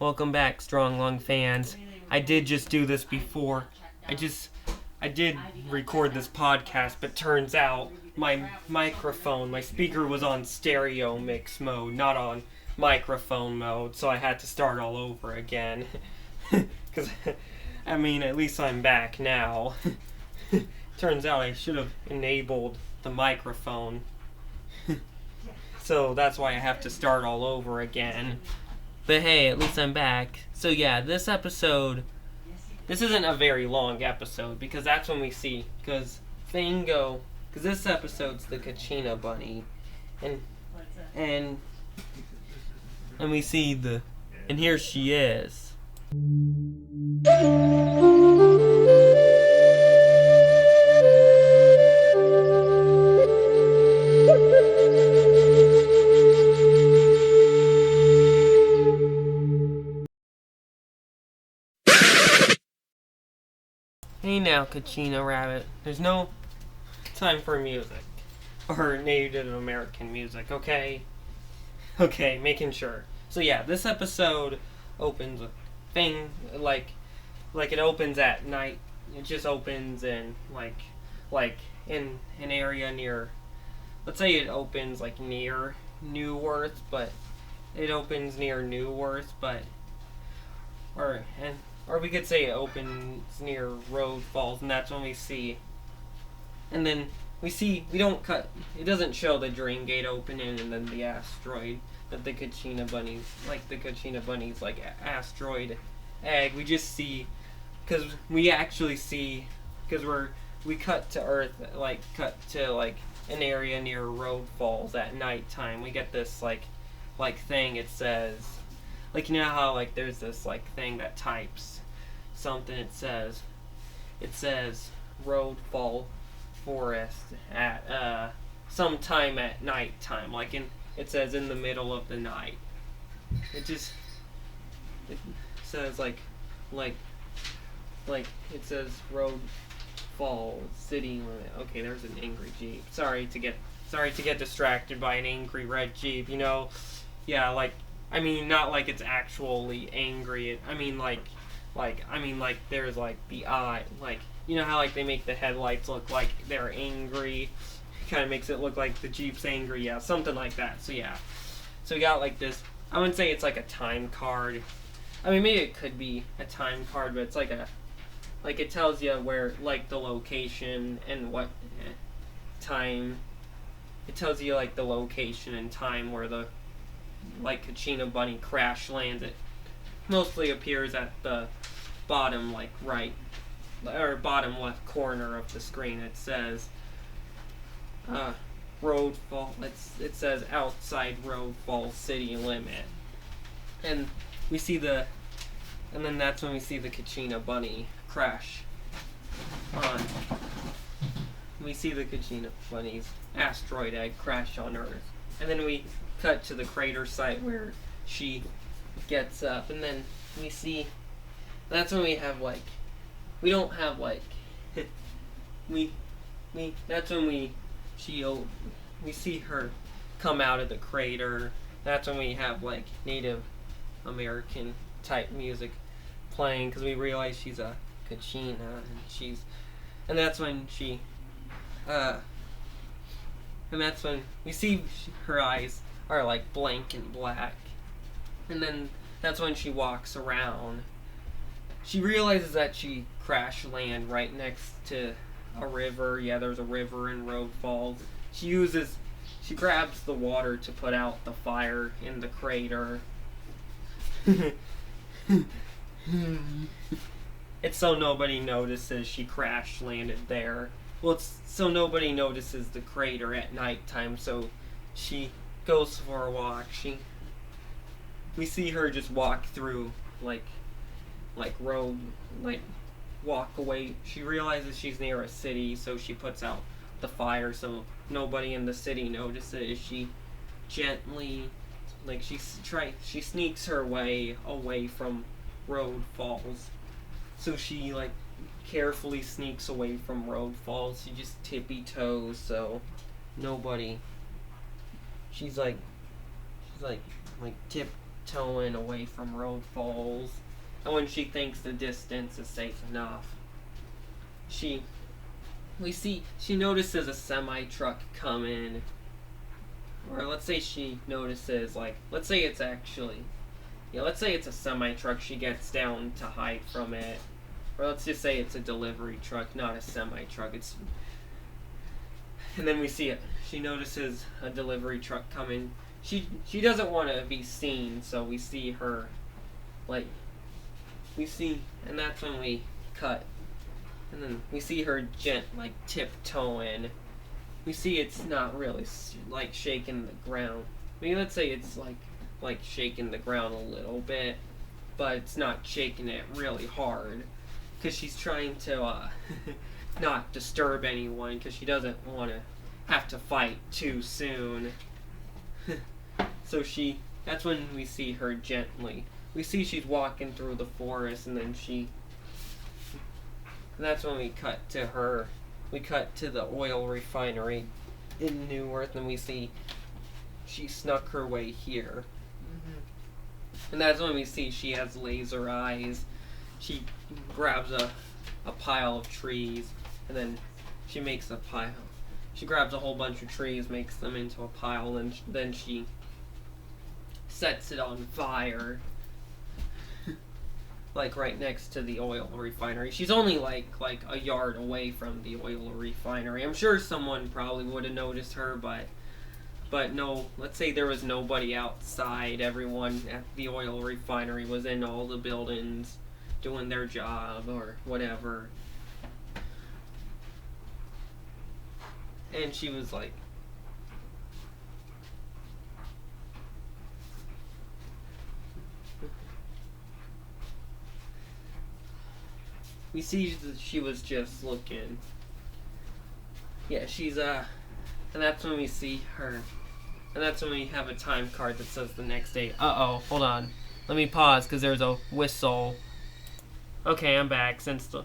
Welcome back, Strong Lung fans. I did just do this before. I did record this podcast, but turns out my my speaker was on stereo mix mode, not on microphone mode, so I had to start all over again. Because, at least I'm back now. Turns out I should have enabled the microphone. So that's why I have to start all over again. But hey, at least I'm back. So yeah, this isn't a very long episode, because that's when we see, because Fango, because this episode's the Kachina bunny, and we see and here she is. Hey now, Kachina Rabbit. There's no time for music. Or Native American music, okay? Okay, making sure. So yeah, this episode opens with like it opens at night. It just opens in like in an area near, let's say it opens like near Newarth, but it opens near Newarth, but or we could say it opens near Road Falls, and that's when we see. And then we don't cut. It doesn't show the Dream Gate opening and then the asteroid that the Kachina bunnies, asteroid egg. We just see, because we actually see, because we cut to Earth, cut to an area near Road Falls at nighttime. We get this like thing. It says, you know how there's this thing that types something. It says Road Fall Forest at sometime at nighttime, it says in the middle of the night. It says it says Road Fall City Limit. Okay, there's an angry Jeep. Sorry to get distracted by an angry red Jeep, Yeah, not it's actually angry. There's the eye, you know how they make the headlights look like they're angry. Kind of makes it look like the Jeep's angry. Yeah, something like that. So yeah, so we got this. I wouldn't say it's a time card. Maybe it could be a time card, but it's it tells you where the location and what time. It tells you the location and time where the Kachina bunny crash lands. It mostly appears at the bottom right or bottom left corner of the screen. It says Road Fall. It says outside Road Fall city limit, and then that's when we see the Kachina bunny crash on. We see the Kachina bunny's asteroid egg crash on Earth, and then we cut to the crater site where she gets up, and then we see. That's when we have we don't have that's when we see her come out of the crater. That's when we have Native American type music playing, because we realize she's a Kachina, and that's when we see her eyes are blank and black, and then that's when she walks around. She realizes that she crash land right next to a river. Yeah, there's a river in Road Falls. She grabs the water to put out the fire in the crater. It's so nobody notices she crash landed there. Well, it's so nobody notices the crater at nighttime, so she goes for a walk. We see her just walk through road, walk away. She realizes she's near a city, so she puts out the fire so nobody in the city notices. She gently, she sneaks her way away from Road Falls. So she carefully sneaks away from Road Falls. She just tippy toes so nobody. She's tip tiptoeing away from road falls. And when she thinks the distance is safe enough, she notices a semi truck coming. Or let's say she notices, like, let's say it's a semi truck. She gets down to hide from it. Or let's just say it's a delivery truck, not a semi truck. And then we see it. She notices a delivery truck coming. She doesn't want to be seen, so we see her, and that's when we cut. And then we see her tiptoeing. We see it's not really like shaking the ground. I mean, let's say it's like shaking the ground a little bit, but it's not shaking it really hard, because she's trying to not disturb anyone, because she doesn't want to have to fight too soon. So that's when we see her gently. We see she's walking through the forest, and that's when we cut to her. We cut to the oil refinery in Newark, and we see she snuck her way here. And that's when we see she has laser eyes. She grabs a pile of trees, and then she makes a pile. She grabs a whole bunch of trees, makes them into a pile, and then she sets it on fire. Like right next to the oil refinery. She's only like a yard away from the oil refinery. I'm sure someone probably would have noticed her, but no, let's say there was nobody outside. Everyone at the oil refinery was in all the buildings doing their job or whatever. And she was like, we see that she was just looking. Yeah, she's and that's when we see her. And that's when we have a time card that says the next day. Uh-oh, hold on. Let me pause, because there's a whistle. Okay, I'm back, since the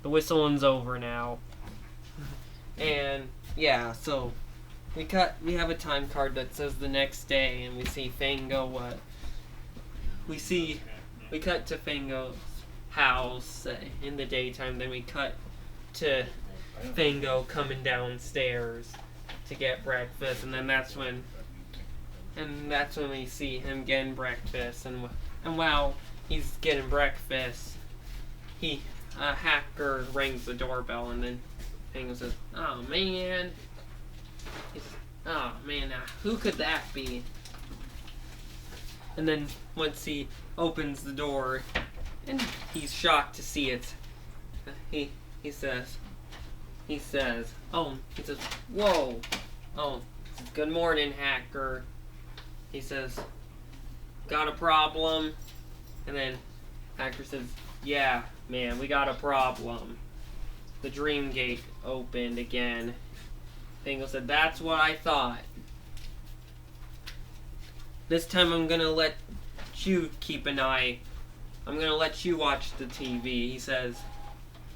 whistling over now. And, yeah, so we have a time card that says the next day, and we see Fango, we cut to Fango's house in the daytime, then we cut to Fango coming downstairs to get breakfast, and then that's when we see him getting breakfast, and while he's getting breakfast, a hacker rings the doorbell, and then Fango says, "Oh man," he says, "Oh man, now who could that be?" And then once he opens the door, and he's shocked to see it, he says, "Whoa, oh, good morning, hacker." He says, "Got a problem?" And then hacker says, "Yeah, man, we got a problem. The dream gate opened again." Fango said, "That's what I thought. This time I'm gonna let you keep an eye. I'm gonna let you watch the TV." He says,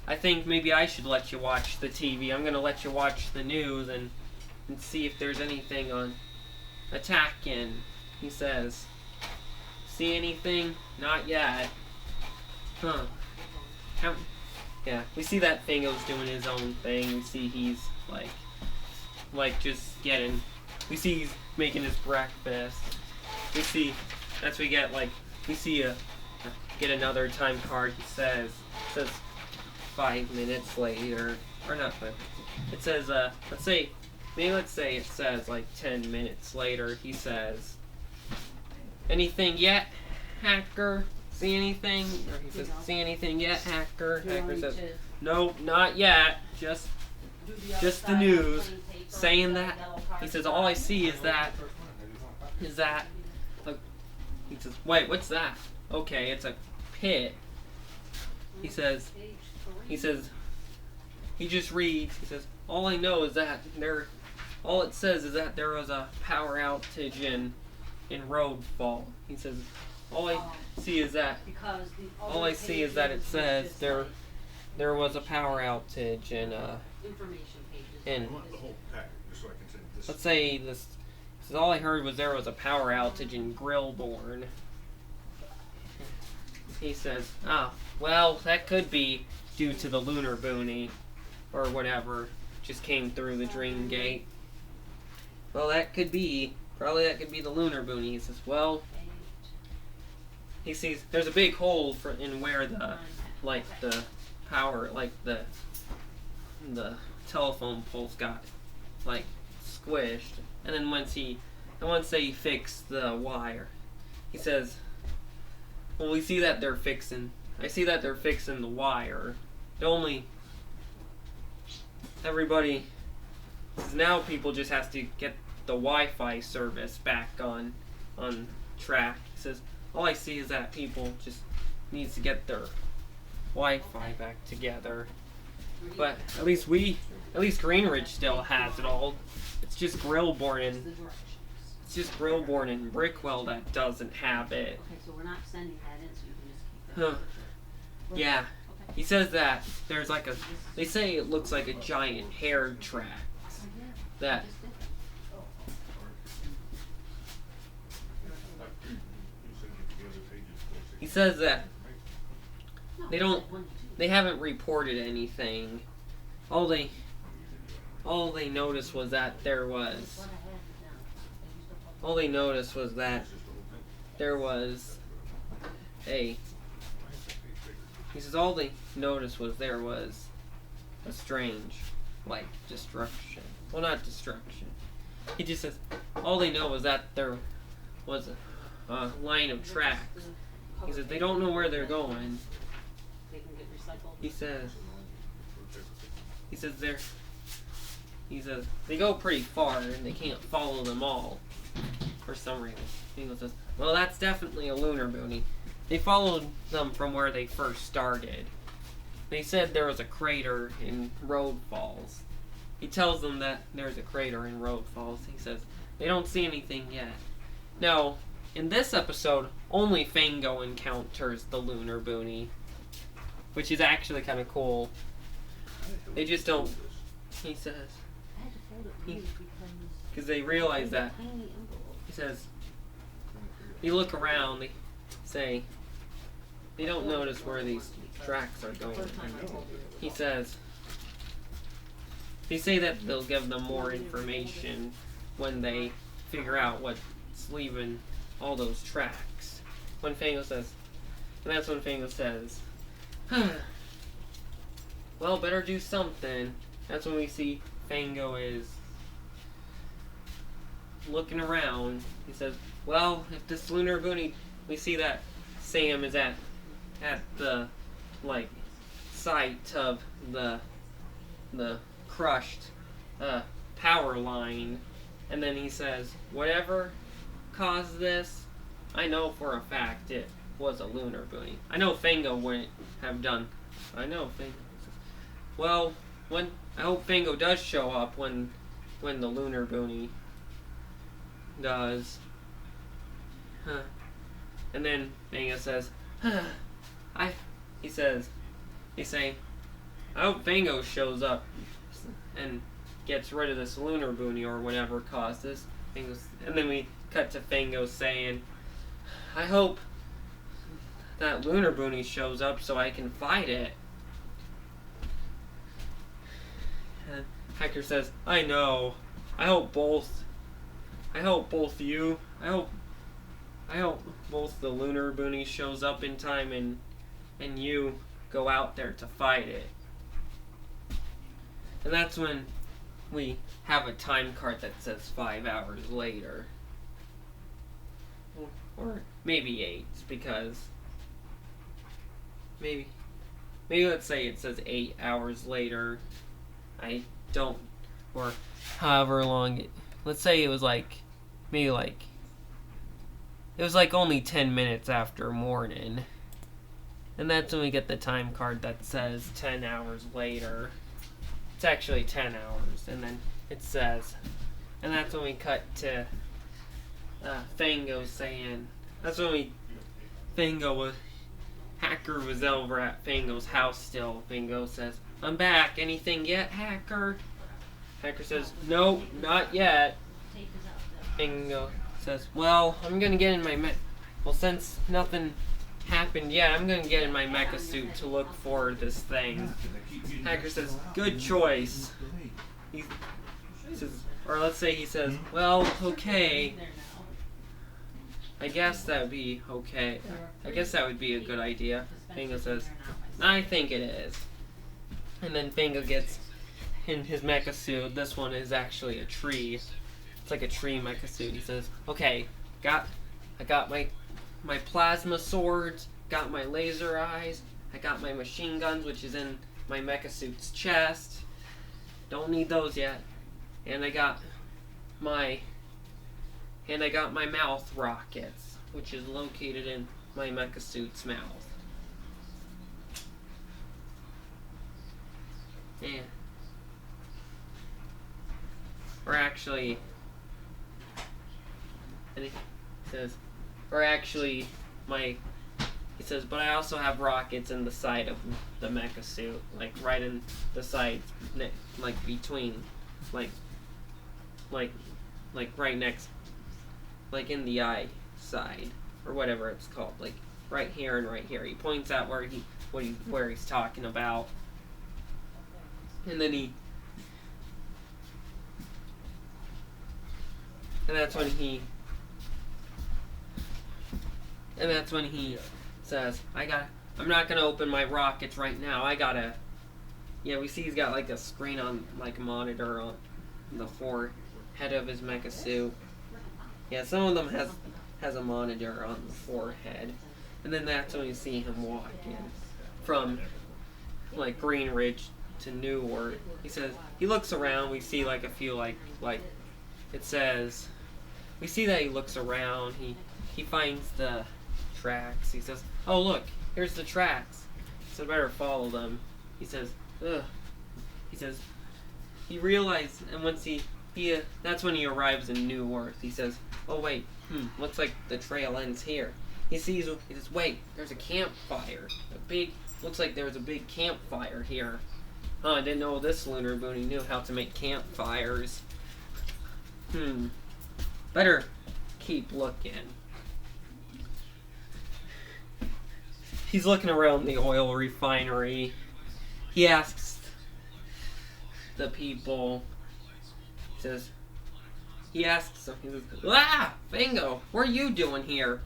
"I think maybe I should let you watch the TV. I'm gonna let you watch the news and see if there's anything on attacking." He says, "See anything? Not yet." Huh. Yeah, we see that Fango's doing his own thing. We see he's we see he's making his breakfast. We see get another time card. It says 5 minutes later, or not 5. It says let's say it says like 10 minutes later. He says, "Anything yet, hacker? See anything?" Or he says, "See anything yet, hacker?" Hacker says, "Nope, not yet. Just the news saying that." He says, "All I see is that." He says, "Wait, what's that?" "Okay, it's a pit." He says, he just reads. He says, "All I know is that all it says is that there was a power outage in Roadfall." He says, all I see is that it says there was a power outage in let's say this. Says, all I heard was there was a power outage in Grillborn. he says, "Oh, well, that could be due to the Lunerboonie, or whatever, just came through the dream gate. Well, that could be, probably that could be the Lunerboonie." He says, well, he sees there's a big hole in where the power, the telephone poles got squished, and then once they fix the wire, he says, well, I see that they're fixing the wire. Everybody, now people just has to get the Wi-Fi service back on track. He says, all I see is that people just needs to get their Wi-Fi back together. But at least Greenridge still has it all. It's just Grillborn and Brickwell that doesn't have it. Okay, so we're not sending that in, so you can just keep that. Yeah. He says that there's they say it looks like a giant hair tracks. That he says that they haven't reported anything. All they noticed was that there was a he says all they noticed was there was a strange destruction. Well, not destruction. He just says all they know was that there was a line of tracks. He says they don't know where they're going. He says they go pretty far and they can't follow them all for some reason. He says, well, that's definitely a Lunerboonie. They followed them from where they first started. They said there was a crater in Road Falls. He tells them that there's a crater in Road Falls. He says they don't see anything yet. Now, in this episode, only Fango encounters the Lunerboonie, which is actually kind of cool. They just don't. He says, because they realize that. He says, you look around. They say they don't notice where these tracks are going. He says they say that they'll give them more information when they figure out what's leaving all those tracks. And that's when Fango says, well, better do something. That's when we see Fango is looking around. He says, well, if this Lunerboonie, we see that Sam is at the site of the crushed power line, and then he says, whatever caused this, I know for a fact it was a Lunerboonie. I know Fango wouldn't have done. Well, I hope Fango does show up when the Lunerboonie does. And then Fango says, they say, I hope Fango shows up and gets rid of this Lunerboonie or whatever caused this. And then we cut to Fango saying, I hope that Lunerboonie shows up so I can fight it. Hector says, I know. I hope both the Lunerboonie shows up in time and you go out there to fight it. And that's when we have a time card that says 5 hours later. Or maybe 8, because maybe let's say it says 8 hours later. Or however long let's say it was it was only 10 minutes after morning. And that's when we get the time card that says 10 hours later. It's actually 10 hours, and then it says, and that's when we cut to Fango saying, Hacker was over at Fango's house still. Fango says, I'm back. Anything yet, Hacker? Hacker says, no, not yet. Fango says, well, I'm gonna get in my well, since nothing happened yet. I'm gonna get in my mecha suit to look for this thing. Hacker says, good choice. He says, or let's say he says, well, okay. I guess that would be okay. I guess that would be a good idea. Fango says, I think it is. And then Fango gets in his mecha suit. This one is actually a tree. It's like a tree mecha suit. He says, okay, I got my plasma swords, got my laser eyes, I got my machine guns, which is in my mecha suit's chest. Don't need those yet. And I got my mouth rockets, which is located in my mecha suit's mouth. Yeah. Or actually, and he says, he says, but I also have rockets in the side of the mecha suit, like right in the side, like between, like right next, like in the eye side, or whatever it's called, like right here and right here. He points out where he's talking about, and then that's when he says, I'm not gonna open my rockets right now. We see he's got like a screen on, like a monitor on the forehead of his mecha suit. Yeah, some of them has a monitor on the forehead. And then that's when you see him walk in from like Green Ridge to Newark. He says, he looks around, we see like a few like it says, we see that he looks around, he finds the tracks. He says, oh look, here's the tracks. He said, better follow them. He says, ugh. He says, he realized, and once that's when he arrives in Newark. He says, oh wait, looks like the trail ends here. He says, wait, there's a campfire. Looks like there's a big campfire here. Oh, I didn't know this Lunerboonie knew how to make campfires. Better keep looking. He's looking around the oil refinery. He asks the people, he says, ah, Fango, what are you doing here?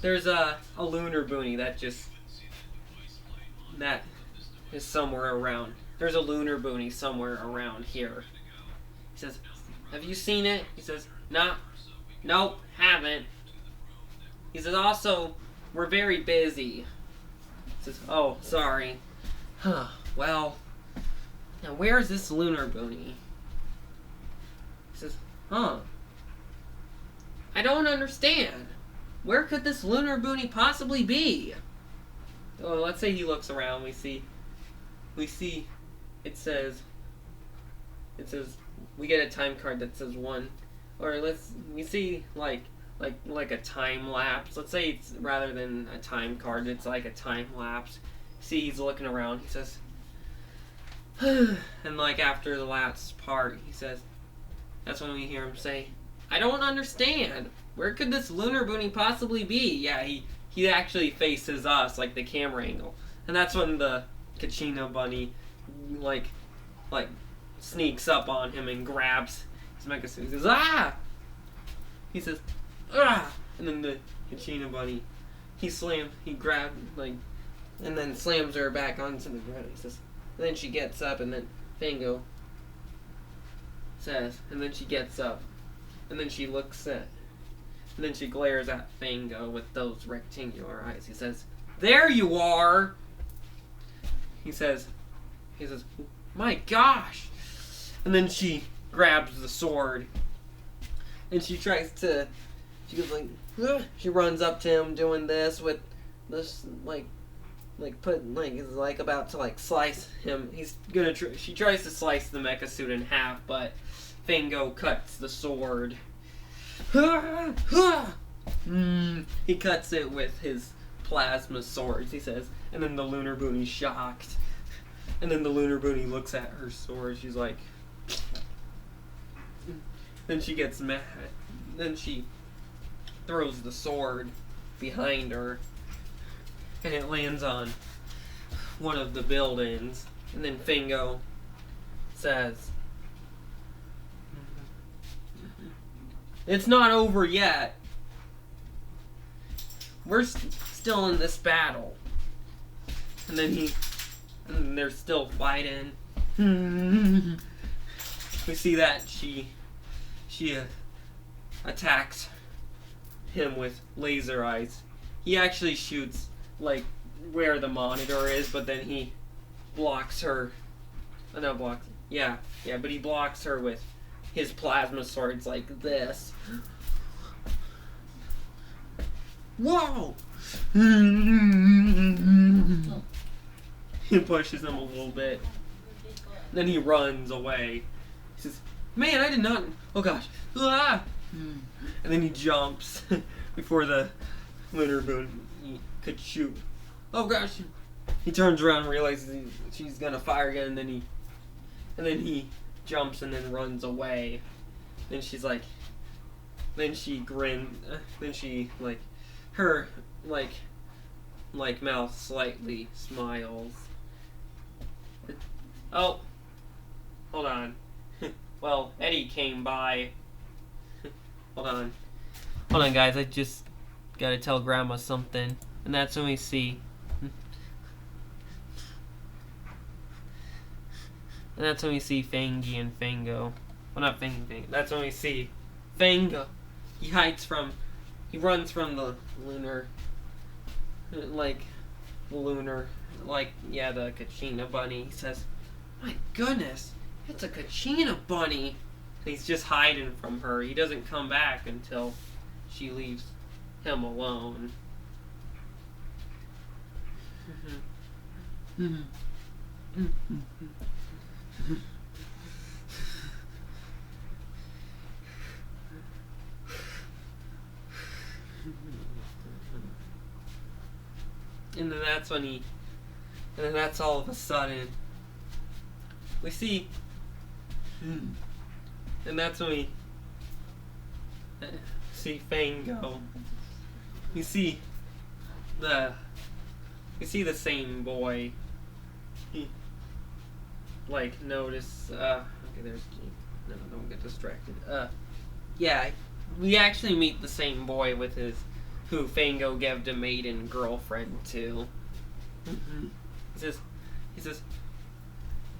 There's a Lunerboonie that is somewhere around. There's a Lunerboonie somewhere around here. He says, have you seen it? He says, nope, haven't. He says, also, we're very busy. He says, oh, sorry. Well, now where's this Lunerboonie? He says, I don't understand. Where could this Lunerboonie possibly be? Well, let's say he looks around. We see it says we get a time card that says 1, or we see like a time lapse. Let's say it's rather than a time card, it's like a time lapse. See, he's looking around. He says, and like after the last part, he says, that's when we hear him say, I don't understand. Where could this Lunerboonie possibly be? Yeah, he actually faces us, like the camera angle. And that's when the Kachina bunny like sneaks up on him and grabs his mecha suit. He says, ah! He says, ah! And then the Kachina bunny, he grabbed, and then slams her back onto the ground. He says, and then she gets up, and then Fango says, and then she gets up, and then she and then she glares at Fango with those rectangular eyes. He says, there you are! He says, my gosh! And then she grabs the sword, and she runs up to him doing this with this, is about to slice him. She tries to slice the mecha suit in half, but Fango cuts the sword. He cuts it with his plasma swords, he says, and then the Lunerboonie's shocked. And then the Lunerboonie looks at her sword, she's like... Then she gets mad. Then she throws the sword behind her. and it lands on one of the buildings. And then Fango says, "It's not over yet. We're still in this battle." And then they're still fighting. We see that she attacks him with laser eyes. He actually shoots like where the monitor is, but then he blocks her. Not blocks. Yeah, but he blocks her with his plasma swords like this. Whoa! He pushes him a little bit. Then he runs away. He says, "Man, I did not. Oh gosh. Ah!" And then he jumps before the Lunerboonie could shoot. Oh gosh. He turns around and realizes she's gonna fire again, and then he jumps and then runs away. Then she's like, then she grins, then she her mouth slightly smiles. Oh, hold on. Well, Eddie came by. Hold on, guys. I just gotta tell Grandma something, and that's when we see. And that's when we see Fangy and Fango. Well, not Fangy. That's when we see Fango. He runs from the lunar, the Kachina bunny. He says, "My goodness, it's a Kachina bunny." And he's just hiding from her. He doesn't come back until she leaves him alone. And then that's all of a sudden we see, and that's when we see Fango. We see the same boy. He notice. Okay, there's. No, don't get distracted. Yeah, we actually meet the same boy with who Fango gave the maiden girlfriend to. He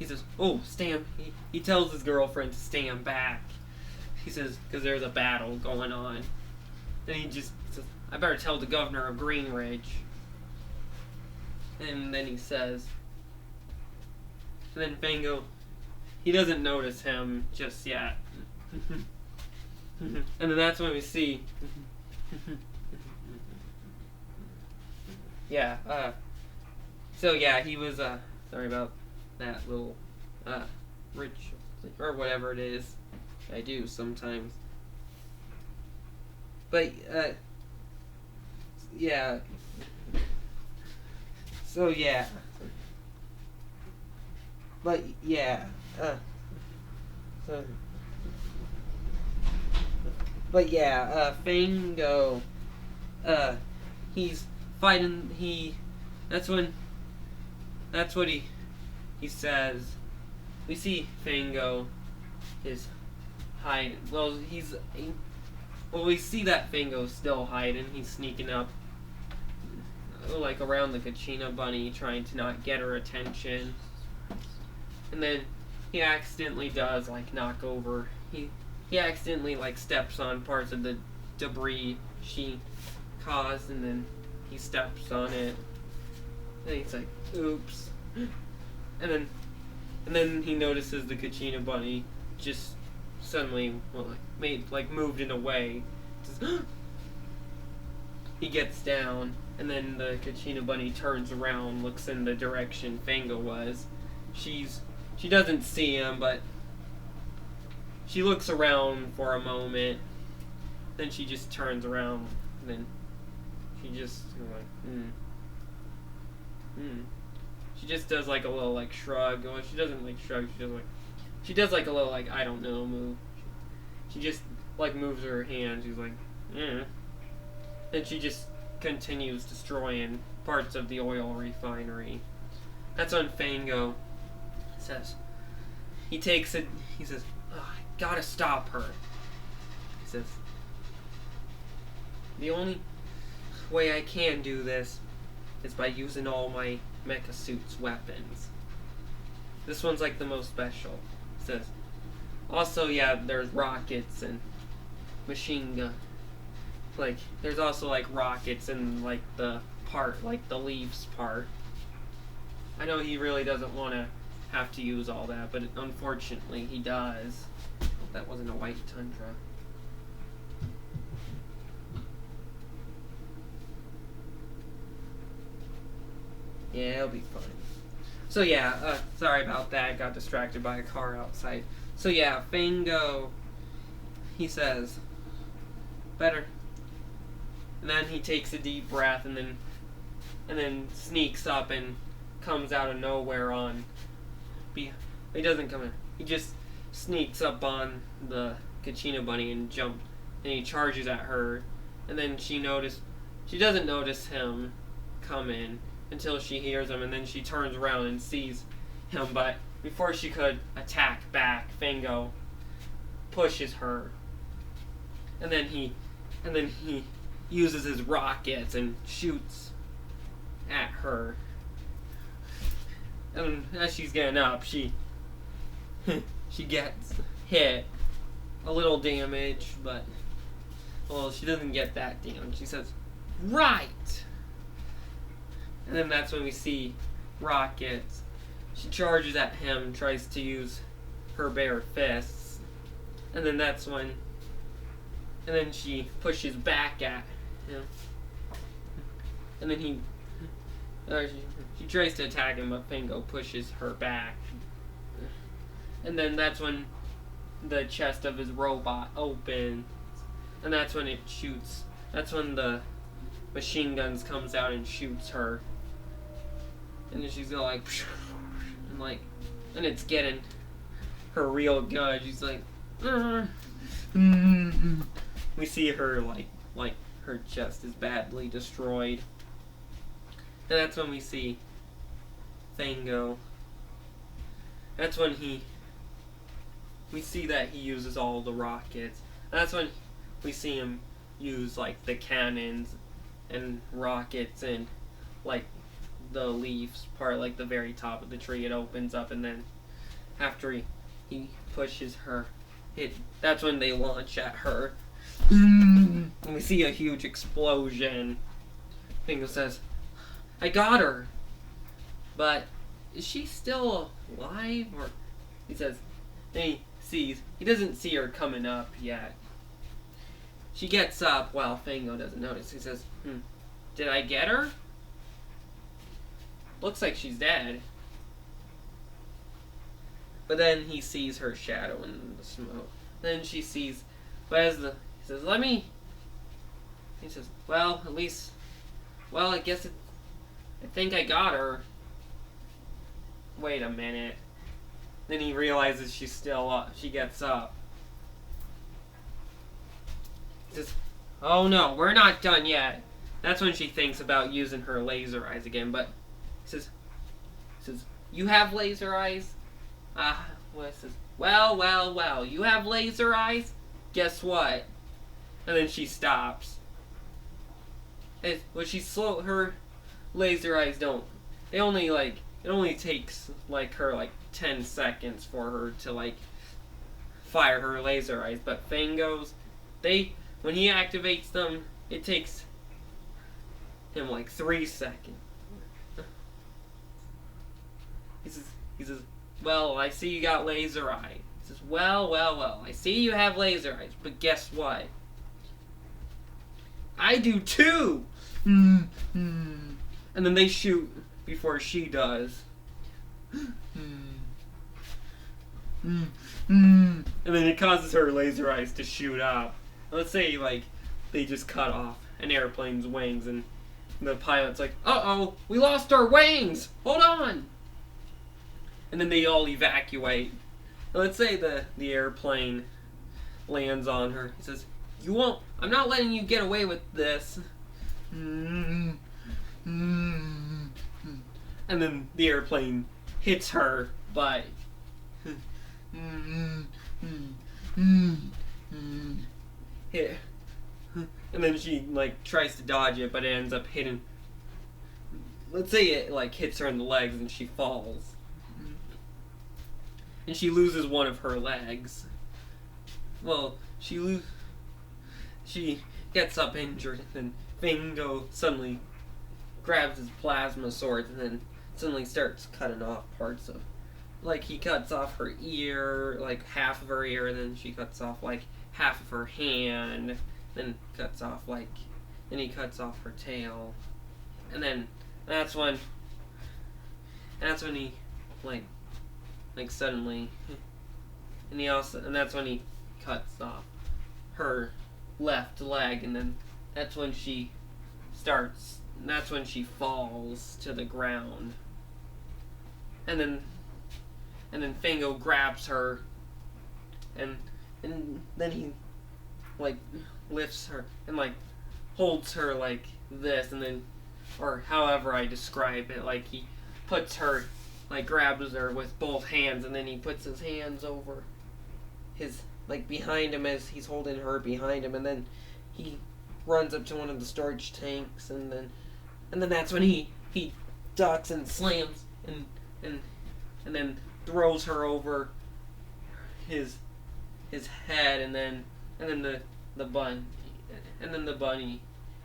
says, "Oh, stand." He tells his girlfriend to stand back. He says, because there's a battle going on. Then he says, "I better tell the governor of Green Ridge." And then he says, and then Fango, he doesn't notice him just yet. And then that's when we see. So he was, sorry about that little, rich, or whatever it is I do sometimes. But, So, But, Fango, he's fighting, that's what he says. We see Fango is hiding. We see that Fango's still hiding. He's sneaking up, around the Kachina bunny, trying to not get her attention. And then he accidentally does, knock over. He accidentally, steps on parts of the debris she caused, and then he steps on it. And he's like, "Oops." And then he notices the Kachina bunny just suddenly, moved in a way. He gets down, and then the Kachina bunny turns around, looks in the direction Fango was. She doesn't see him, but she looks around for a moment. Then she just turns around, and then she just She just does a little shrug. Well, she doesn't shrug. She does a little I don't know move. She just moves her hand. She's like, "Yeah." Then she just continues destroying parts of the oil refinery. That's when Fango says, he says, oh, I gotta stop her. He says, the only way I can do this is by using all my mecha suit's weapons. This one's like the most special. He says, also, yeah, there's rockets and machine gun. Like, there's also like rockets and like the part, like the leaves part. I know he really doesn't want to have to use all that, but unfortunately he does. Hope that wasn't a white tundra. Yeah, it'll be fine. So yeah, sorry about that. I got distracted by a car outside. So yeah, Fango, he says, better. And then he takes a deep breath and then sneaks up and comes out of nowhere on. He doesn't come in. He just sneaks up on the Kachina bunny and jumps, and he charges at her. And then she doesn't notice him come in until she hears him, and then she turns around and sees him. But before she could attack back, Fango pushes her, and then he uses his rockets and shoots at her. And as she's getting up, she gets hit, a little damage, but well, she doesn't get that damage. She says, "Right." And then that's when we see Rockets. She charges at him, tries to use her bare fists, and then that's when, and then she pushes back at him, and then she tries to attack him, but Fango pushes her back, and then that's when the chest of his robot opens, and that's when it shoots. That's when the machine guns comes out and shoots her. And then she's going and it's getting her real good. She's like, we see her like her chest is badly destroyed. And that's when we see Fango. That's when we see that he uses all the rockets. And that's when we see him use like the cannons and rockets and like the leaves part, like the very top of the tree, it opens up, and then after he pushes her, that's when they launch at her. And we see a huge explosion. Fango says, I got her, but is she still alive? Or he says, and he doesn't see her coming up yet. She gets up while Fango doesn't notice. He says, did I get her? Looks like she's dead. But then he sees her shadow in the smoke. Then she sees, he says, he says, well, at least, I guess I think I got her. Wait a minute. Then he realizes she's still up. She gets up. He says, oh no, we're not done yet. That's when she thinks about using her laser eyes again, but he says, you have laser eyes? He says, well, you have laser eyes? Guess what? And then she stops. Her laser eyes don't. It only takes her 10 seconds for her to fire her laser eyes, but Fango's, when he activates them, it takes him 3 seconds. He says, well, I see you got laser eyes. He says, well, I see you have laser eyes, but guess what? I do too! And then they shoot before she does. And then it causes her laser eyes to shoot up. Let's say, they just cut off an airplane's wings, and the pilot's like, uh-oh, we lost our wings! Hold on! And then they all evacuate. And let's say the airplane lands on her. He says, I'm not letting you get away with this. And then the airplane hits her, but hit. And then she like tries to dodge it, but it ends up hitting. Let's say it like hits her in the legs and she falls. And she loses one of her legs. Well, she gets up injured, and then Fango suddenly grabs his plasma sword and then suddenly starts cutting off parts of. Like, he cuts off her ear, like half of her ear, and then she cuts off like half of her hand, then cuts off like. Then he cuts off her tail. And then that's when he like suddenly, and that's when he cuts off her left leg, and then that's when she falls to the ground, and then Fango grabs her, and then he like lifts her and like holds her like this, and then, or however I describe it, like he puts her, like grabs her with both hands, and then he puts his hands over his, like behind him as he's holding her behind him, and then he runs up to one of the storage tanks, and then that's when he ducks and slams and then throws her over his head, and then the bunny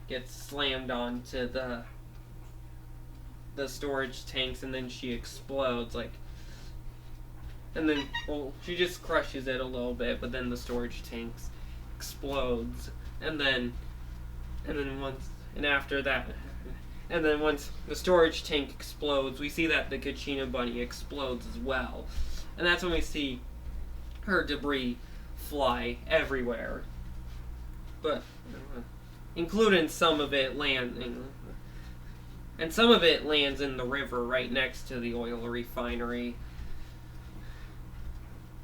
gets slammed onto the storage tanks, and then she explodes, like, and then, well, she just crushes it a little bit, but then the storage tanks explodes, and then once the storage tank explodes, we see that the Kachina bunny explodes as well, and that's when we see her debris fly everywhere, but including some of it landing. And some of it lands in the river right next to the oil refinery.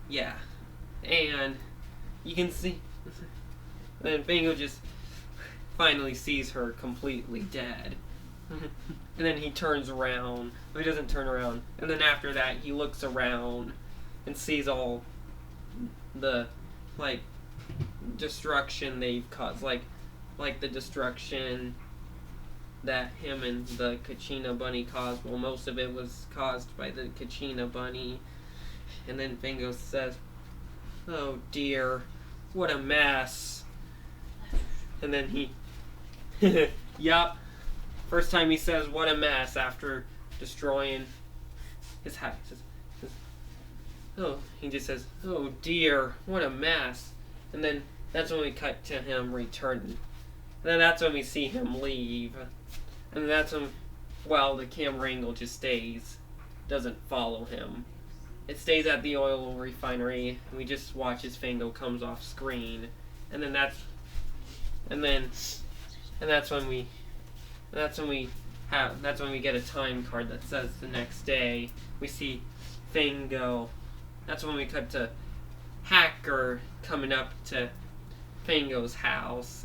Yeah. And you can see. Then Fango just finally sees her completely dead. And then he turns around. Well, he doesn't turn around. And then after that, he looks around and sees all the, like, destruction they've caused. Like the destruction that him and the Kachina bunny caused. Well, most of it was caused by the Kachina bunny. And then Fango says, "Oh dear, what a mess." And then he, yup, first time he says "what a mess" after destroying his house. He just says, "Oh dear, what a mess." And then that's when we cut to him returning. And then that's when we see him leave. And that's when, well, the camera angle just stays, doesn't follow him. It stays at the oil refinery, and we just watch as Fango comes off screen. And then that's when we get a time card that says the next day. We see Fango. That's when we cut to Hacker coming up to Fango's house.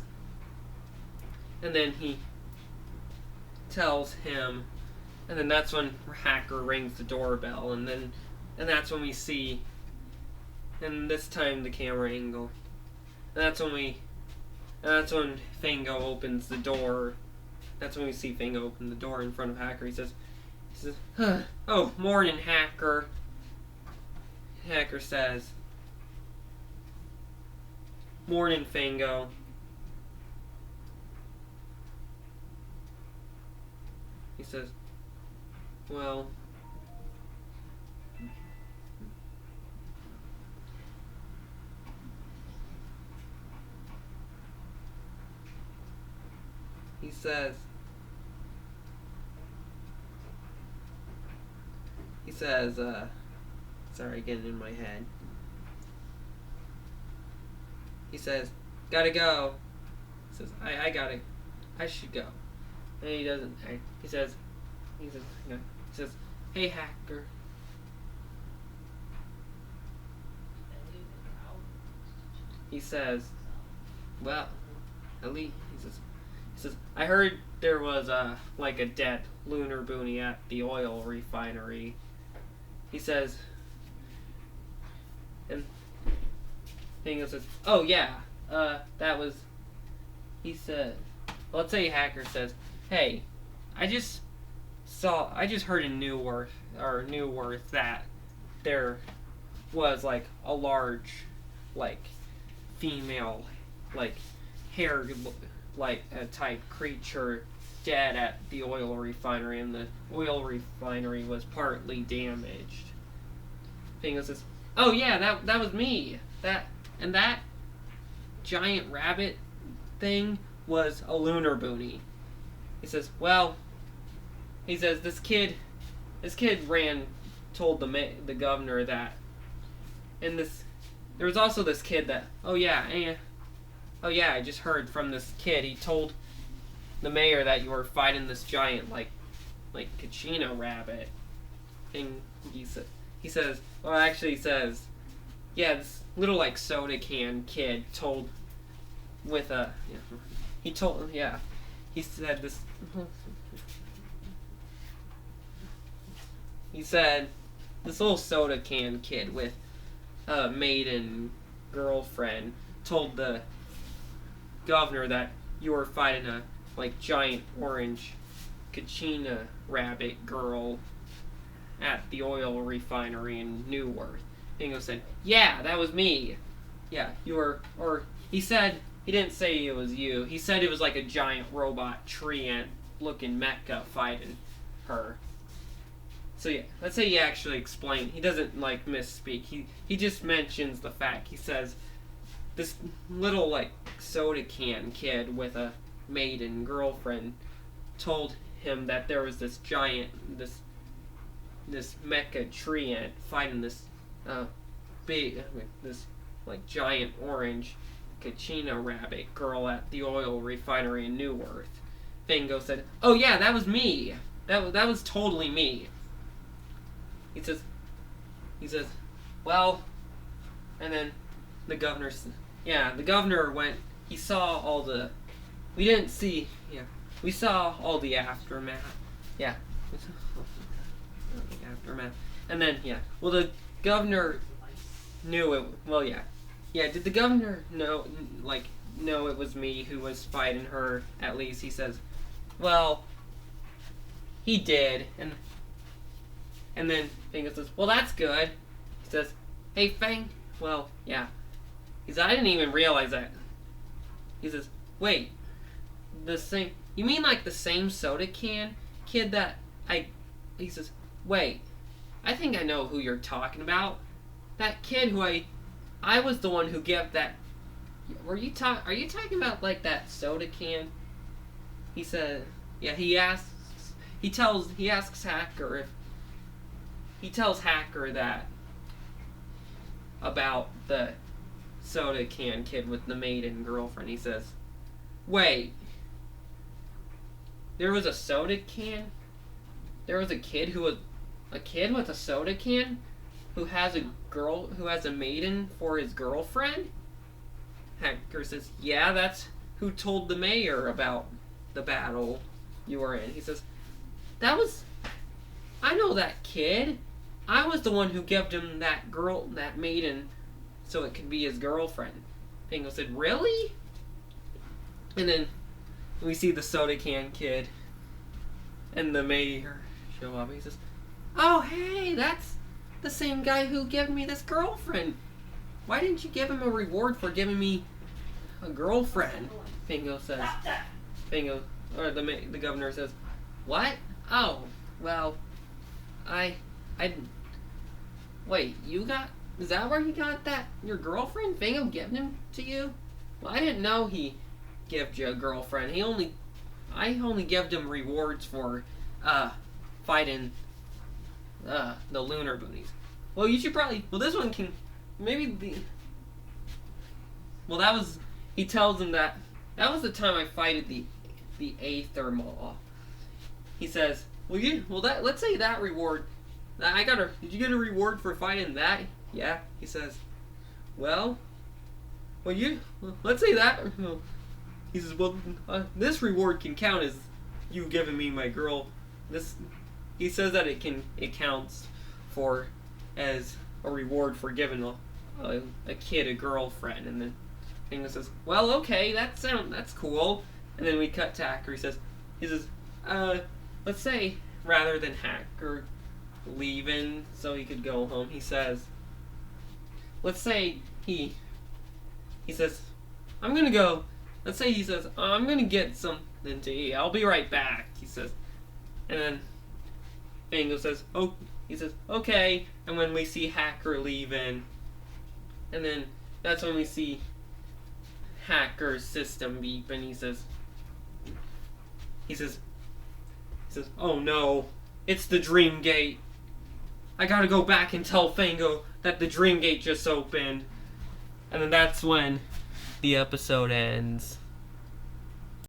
And then he tells him, and then that's when Hacker rings the doorbell, and that's when we see, and this time the camera angle, and that's when Fango opens the door. That's when we see Fango open the door in front of Hacker. He says, "Oh, morning, Hacker." Hacker says, "Morning, Fango." He says, "Well, he says, sorry, getting in my head. He says, "Gotta go." He says, I should go." And he doesn't. He says, "Hey, Hacker." He says, "Well, at least," He says, I heard there was like a dead Lunerboonie at the oil refinery. He says, and Fango says, oh yeah, that was, he said, let's say Hacker says, hey, I just heard in Newark that there was like a large, like, female, like, hair, like, a type creature dead at the oil refinery, and the oil refinery was partly damaged. Fango says, oh yeah, that was me. That giant rabbit thing was a Lunerboonie. He says, well, this kid told the governor that, and there was also this kid that, oh yeah, I just heard from this kid. He told the mayor that you were fighting this giant, like Kachina rabbit. And he says, yeah, this little, like, soda can kid told with a, he said this, he said this little soda can kid with a maiden girlfriend told the governor that you were fighting a, like, giant orange Kachina rabbit girl at the oil refinery in Newark. Fango said, yeah, that was me. Yeah, you were, or he said, he didn't say it was you. He said it was like a giant robot tree ant looking mecha fighting her. So yeah, let's say he actually explained. He doesn't, like, misspeak. He just mentions the fact. He says, this little, like, soda can kid with a maiden girlfriend told him that there was this giant, this mecha tree ant fighting this this, like, giant orange Kachina rabbit girl at the oil refinery in Newark. Fango said, oh yeah, that was me. That was totally me. He says, well, and then the governor went, he saw all the, we saw all the aftermath. Yeah. The aftermath. And then, well, the governor knew it, did the governor know it was me who was fighting her, at least? He says, well, he did, and then Fango says, well, that's good. He says, hey, Fang, well, yeah. He says, I didn't even realize that. He says, wait, you mean like the same soda can kid that he says, wait, I think I know who you're talking about. That kid who I was the one who gave that, are you talking about, like, that soda can? He said, yeah, he tells Hacker that about the soda can kid with the maiden girlfriend. He says, wait, there was a soda can? There was a kid with a soda can who has a maiden for his girlfriend? Hacker says, yeah, that's who told the mayor about the battle you were in. He says, I know that kid. I was the one who gave him that maiden, so it could be his girlfriend. Fango said, really? And then we see the soda can kid and the mayor show up. He says, oh, hey, that's the same guy who gave me this girlfriend. Why didn't you give him a reward for giving me a girlfriend? Fango says. The governor says, what? Oh, well, wait, is that where you got your girlfriend? Fango gave him to you? Well, I didn't know he gave you a girlfriend. I only gave him rewards for, fighting, the Lunerboonies. Well, you should probably, this one can, maybe he tells him that was the time I fighted the Aether Maw. He says, let's say that reward, did you get a reward for fighting that? Yeah, he says, let's say that, he says, well, this reward can count as you giving me my girl. He says that it counts for as a reward for giving a kid a girlfriend. And then Fango says, well, okay, that's cool. And then we cut to Hacker. He says, let's say rather than Hacker leaving so he could go home, he says, let's say he says, I'm gonna go. Let's say he says, I'm gonna get something to eat. I'll be right back. He says, and then Fango says, oh, he says, okay. And when we see Hacker leaving, and then that's when we see Hacker's system beep, and he says, oh no, it's the Dream Gate. I gotta go back and tell Fango that the Dream Gate just opened. And then that's when the episode ends.